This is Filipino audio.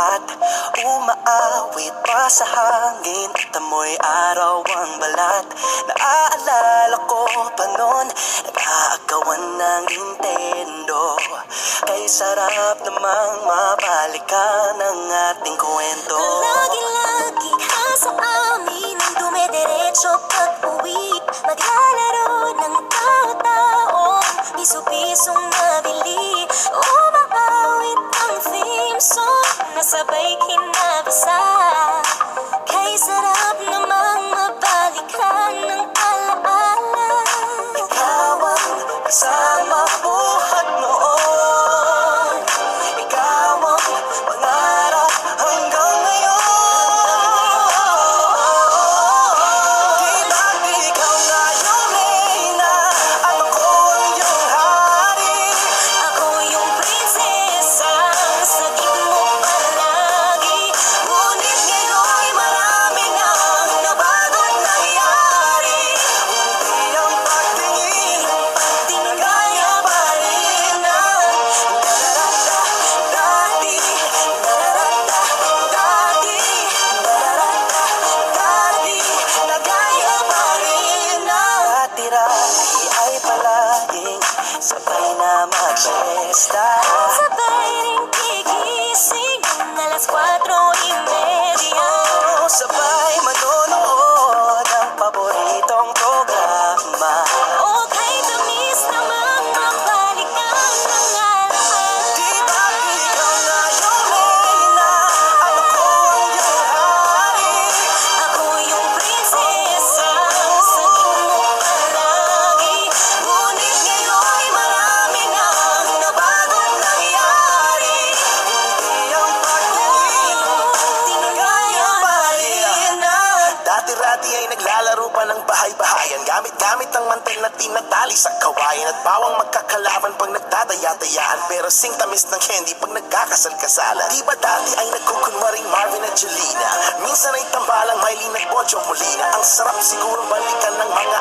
at umaawit pa sa hangin at amoy araw ang balat. Naaalala ko pa noon, nag-aagawan ng Nintendo. Kay sarap namang mabalikan ang ating kwento. Lagi-lagi ka sa amin ang dumidiretso pag-uwi. Maglalaro ng tao-tao, piso-pisong nabili. Umaawit ang theme song na sabay kinabasa. Kay sarap namang mabalikan ng alaala. Ikaw ang kasama buhat noon. Ikaw ang pangarap hanggang ngayon. Di ba't ikaw nga yung reyna at ako ang iyong hari? Ako yung prinsesa, sagip mo palagi. Ngunit ngayon'y marami nang nabago't nangyari. Hindi ang pagtingin, kaya pa rin na dati, nagaya pa rin na dati ay palaging sabay na mag-siesta. Sabay ring gigising ng alas 4:30. Sabay manonood ng paboritong programa. Okay, tamis namang mabalikan ng alaala. Di ba't ikaw nga yung reyna at ako ang iyong hari? Ako yung prinsesa, sagip mo palagi. Ngunit ngayon'y marami nang nabago't nangyari. Hindi ang pagtingin, kaya pa rin na dati-rati ay naglalaro pa ng bahay-bahayan. Gamit-gamit ang mantel na tinatali sa kawayan. At bawang magkakalaban pag nagdadaya-dayaan. Pero sing tamis ng candy pag nagkakasal-kasalan. Di ba dati ay nagkukunwaring Marvin at Jelena? Minsan ay tambalang Mylene at Bocho Molina. Ang sarap siguro balikan ng mga